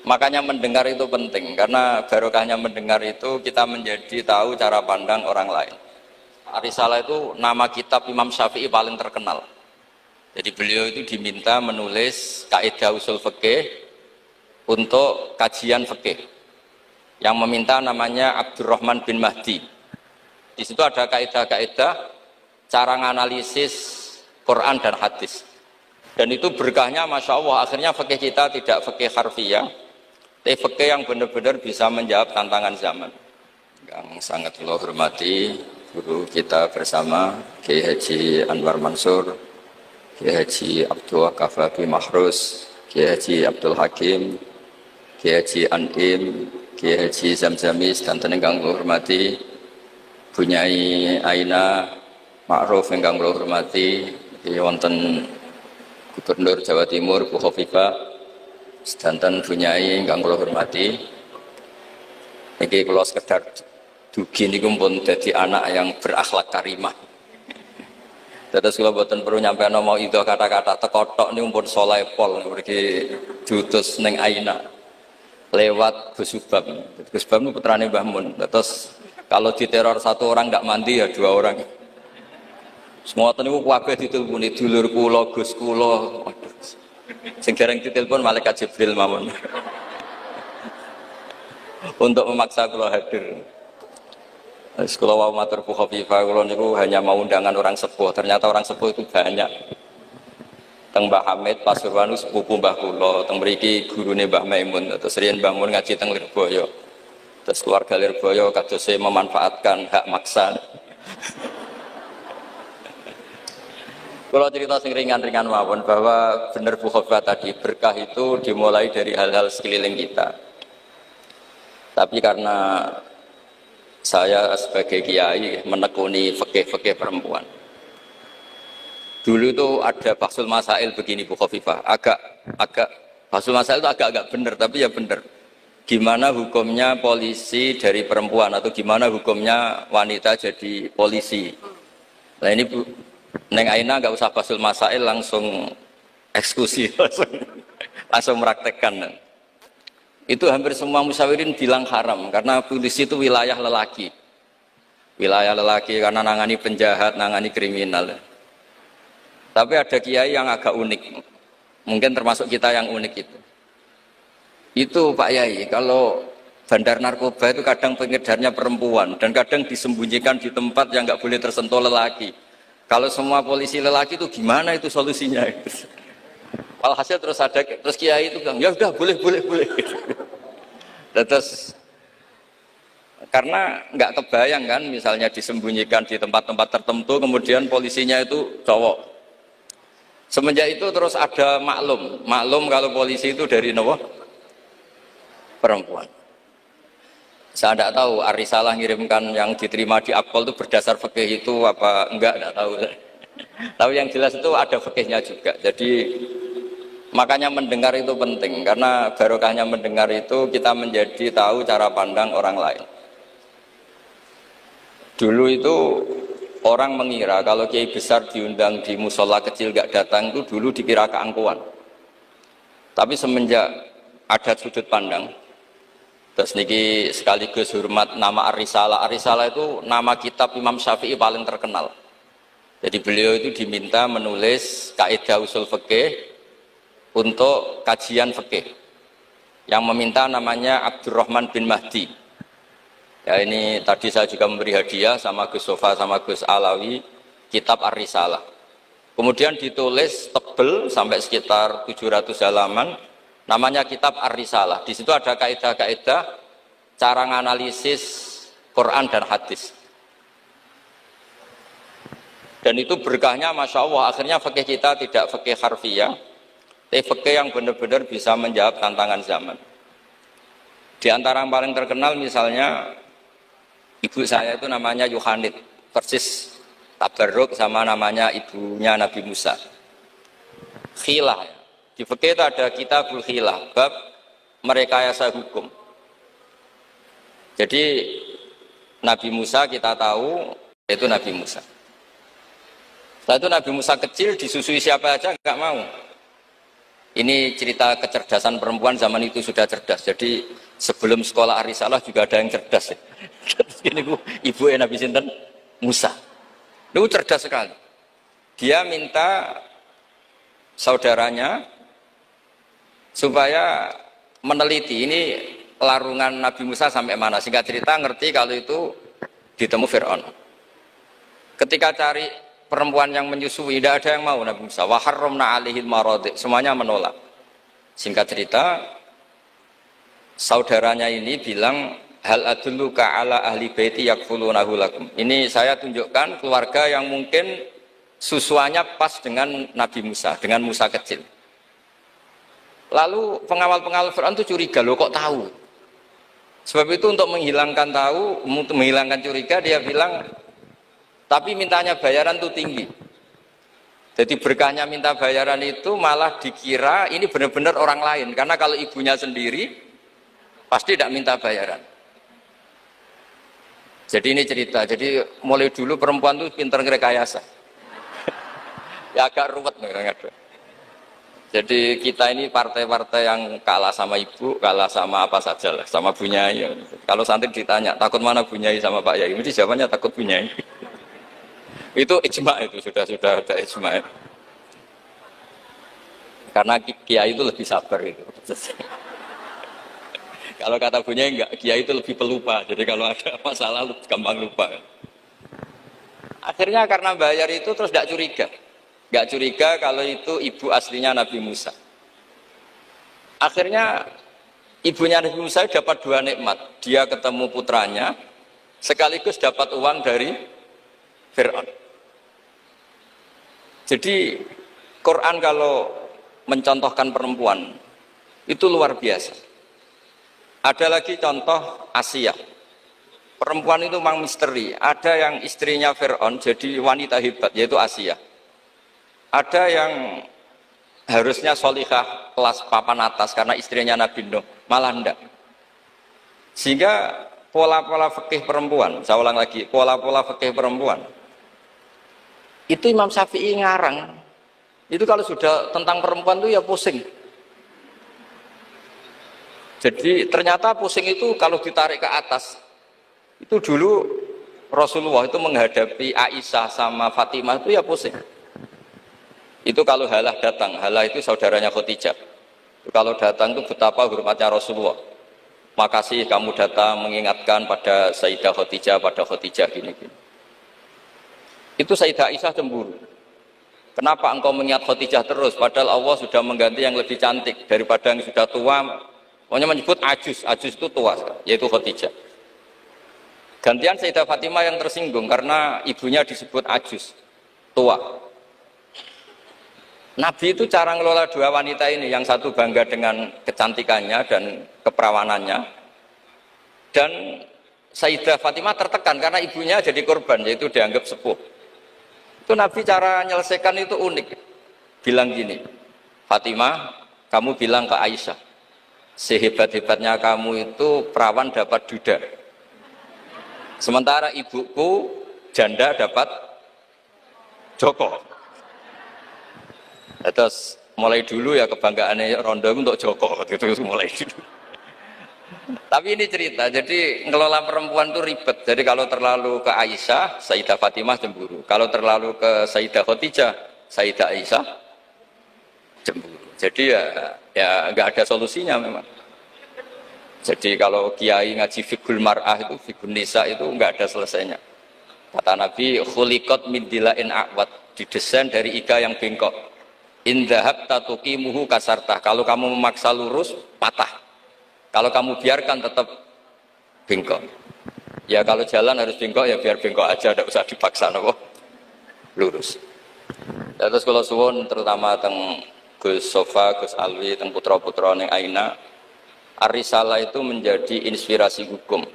Makanya mendengar itu penting, karena barokahnya mendengar itu kita menjadi tahu cara pandang orang lain. Ar-Risalah itu nama kitab Imam Syafi'i paling terkenal. Jadi beliau itu diminta menulis kaidah usul fikih untuk kajian fikih. Yang meminta namanya Abdurrahman bin Mahdi. Di situ ada kaidah-kaidah cara menganalisis Quran dan hadis. Dan itu berkahnya Masya Allah, akhirnya fikih kita tidak fikih harfiah, tapi fikih yang benar-benar bisa menjawab tantangan zaman. Yang sangat Allah hormati guru kita bersama Kiai Haji Anwar Mansur, Kiai Haji Abdul Kafabi Mahrus, Kiai Haji Abdul Hakim, Kiai Haji Anim, Kiai Haji Zamzamis, dan ingkang kula hormati Bunyai Aina Ma'ruf ingkang kula hormati, wonten Gubernur Jawa Timur Bu Khofifah, sedanten Bunyai ingkang kula hormati. Niki kula sekedar dugi niku pun dadi anak yang berakhlak karimah. Terus kula boten perlu nyampe mau itu kata-kata tekotok niku pun soleh pol mriki diutus ning Aina lewat Gus Subab. Gus Subab itu putrane Mbah Mun. Terus kalau diteror satu orang tidak mandi ya dua orang. Semua niku kabeh ditelponi dulur kula, Gus kula. Waduh. Sing dereng ditelepon malaikat Jibril mawon. Untuk memaksa kula hadir. Sekolah wau matur Bu Khofifah kula niku hanya mau undangan orang sepuh. Ternyata orang sepuh itu banyak. Teng Mbah Hamid Pasuruan sepupu Mbah kula, teng mriki gurune Mbah Maimun. Terus riyen Mbah Mun ngaji teng Lirboyo. Terus keluarga Lirboyo kadose memanfaatkan hak maksa. Kalau cerita sing ringan-ringan mawon bahwa benar Bu Khofifah tadi berkah itu dimulai dari hal-hal sekeliling kita. Tapi karena saya sebagai kiai menekuni fikih-fikih perempuan. Dulu itu ada Bahsul Masail begini Bu Khofifah, agak Bahsul Masail itu agak benar, tapi ya benar. Gimana hukumnya polisi dari perempuan atau gimana hukumnya wanita jadi polisi. Nah ini Bu, Neng Aina nggak usah Bahsul Masail, langsung eksekusi, langsung meraktekkan. Itu hampir semua musyawirin bilang haram karena polisi itu wilayah lelaki. Wilayah lelaki karena nangani penjahat, nangani kriminal. Tapi ada kiai yang agak unik. Mungkin termasuk kita yang unik itu. Itu Pak Yai, kalau bandar narkoba itu kadang pengedarnya perempuan dan kadang disembunyikan di tempat yang nggak boleh tersentuh lelaki. Kalau semua polisi lelaki itu gimana itu solusinya? Alhasil terus kiai itu bilang, ya udah boleh. Terus karena nggak kebayang kan, misalnya disembunyikan di tempat-tempat tertentu, kemudian polisinya itu cowok. Semenjak itu terus ada maklum kalau polisi itu dari perempuan. Saya tidak tahu Ar-Risalah ngirimkan yang diterima di Akpol itu berdasar fikih itu apa enggak tahu. Tapi yang jelas itu ada fikihnya juga. Jadi makanya mendengar itu penting, karena barokahnya mendengar itu kita menjadi tahu cara pandang orang lain. Dulu itu orang mengira kalau kiai besar diundang di musola kecil gak datang itu dulu dikira keangkuhan. Tapi semenjak ada sudut pandang, terus niki sekaligus hormat nama Ar-Risalah. Ar-Risalah itu nama kitab Imam Syafi'i paling terkenal. Jadi beliau itu diminta menulis kaidah usul fikih untuk kajian fikih. Yang meminta namanya Abdurrahman bin Mahdi. Ya ini tadi saya juga memberi hadiah sama Gus Sofa sama Gus Alawi kitab Ar-Risalah. Kemudian ditulis tebel sampai sekitar 700 halaman, namanya kitab Ar-Risalah. Di situ ada kaidah-kaidah cara menganalisis Quran dan hadis. Dan itu berkahnya Masya Allah, akhirnya fikih kita tidak fikih harfiah, tapi fikih yang benar-benar bisa menjawab tantangan zaman. Di antara yang paling terkenal misalnya ibu saya itu namanya Yohanit, persis tabarruk sama namanya ibunya Nabi Musa. Khilah. Di fikih itu ada kitabul khilah, bab merekayasa hukum. Jadi Nabi Musa kita tahu itu Nabi Musa. Setelah itu Nabi Musa kecil disusui siapa aja nggak mau. Ini cerita kecerdasan perempuan zaman itu sudah cerdas. Jadi sebelum sekolah Ar-Risalah juga ada yang cerdas. Ini ibu Nabi sinten Musa. Itu cerdas sekali. Dia minta saudaranya supaya meneliti ini larungan Nabi Musa sampai mana. Singkat cerita ngerti kalau itu ditemu Fir'aun. Ketika cari perempuan yang menyusui, tidak ada yang mau Nabi Musa. Wa harramna 'alaihil maradi, semuanya menolak. Singkat cerita, saudaranya ini bilang, hal adulluka ala ahli baiti yakfulunahu lakum. Ini saya tunjukkan keluarga yang mungkin susuannya pas dengan Nabi Musa, dengan Musa kecil. Lalu pengawal-pengawal Fir'aun itu curiga, loh kok tahu? Sebab itu untuk menghilangkan tahu, untuk menghilangkan curiga, dia bilang, tapi mintanya bayaran itu tinggi. Jadi berkahnya minta bayaran itu malah dikira ini benar-benar orang lain. Karena kalau ibunya sendiri, pasti tidak minta bayaran. Jadi ini cerita. Jadi mulai dulu perempuan itu pintar ngerekayasa. Ya agak ruwet. Jadi kita ini partai-partai yang kalah sama ibu, kalah sama apa saja lah. Sama Bu Nyai. Kalau santri ditanya, takut mana Bu Nyai sama Pak Yai? Mesti jawabannya takut Bu Nyai. Itu ijma, itu sudah ada ijma. Karena kiai itu lebih sabar itu. Kalau kata punya enggak, kiai itu lebih pelupa. Jadi kalau ada masalah gampang lupa. Akhirnya karena bayar itu terus tidak curiga. Enggak curiga kalau itu ibu aslinya Nabi Musa. Akhirnya ibunya Nabi Musa dapat dua nikmat. Dia ketemu putranya sekaligus dapat uang dari Fir'aun. Jadi Quran kalau mencontohkan perempuan itu luar biasa. Ada lagi contoh Asia. Perempuan itu memang misteri. Ada yang istrinya Fir'aun jadi wanita hebat, yaitu Asia. Ada yang harusnya sholihah kelas papan atas karena istrinya Nabi Nuh, malah enggak. Sehingga pola-pola fikih perempuan, saya ulang lagi, pola-pola fikih perempuan itu Imam Syafi'i ngarang. Itu kalau sudah tentang perempuan itu ya pusing. Jadi ternyata pusing itu kalau ditarik ke atas. Itu dulu Rasulullah itu menghadapi Aisyah sama Fatimah itu ya pusing. Itu kalau Halah datang, Halah itu saudaranya Khadijah. Kalau datang itu betapa hormatnya Rasulullah. Makasih kamu datang mengingatkan pada Sayyidah Khadijah, pada Khadijah gini-gini. Itu Sayyidah Aisyah cemburu. Kenapa engkau mengingat Khadijah terus? Padahal Allah sudah mengganti yang lebih cantik daripada yang sudah tua. Pokoknya menyebut ajus, ajus itu tua, yaitu Khadijah. Gantian Sayyidah Fatimah yang tersinggung karena ibunya disebut ajus, tua. Nabi itu cara ngelola dua wanita ini, yang satu bangga dengan kecantikannya dan keperawanannya, dan Sayyidah Fatimah tertekan karena ibunya jadi korban, yaitu dianggap sepuh. Itu Nabi cara menyelesaikan itu unik. Bilang gini, Fatimah, kamu bilang ke Aisyah, sehebat-hebatnya kamu itu perawan dapat duda. Sementara ibuku janda dapat joko. Terus mulai dulu ya kebanggaannya Rondo untuk joko, itu mulai dulu. Tapi ini cerita, jadi ngelola perempuan itu ribet. Jadi kalau terlalu ke Aisyah, Sayyidah Fatimah cemburu. Kalau terlalu ke Sayyidah Khadijah, Sayyidah Aisyah cemburu. Jadi ya nggak ada solusinya memang. Jadi kalau kiai ngaji fikul mar'ah itu, fikul nisa itu nggak ada selesainya. Kata Nabi, khuliqat min dila'in a'wad, didesain dari iga yang bengkok. In dhahabta tuqimuhu kasartah. Kalau kamu memaksa lurus, patah. Kalau kamu biarkan tetap bengkok. Ya kalau jalan harus bengkok ya biar bengkok aja, tidak usah dipaksa nopo lurus. Ya, terus kalau suwun terutama teng Gus Sofa, Gus Alwi, teng putra-putra ning Aina, Ar-Risalah itu menjadi inspirasi hukum.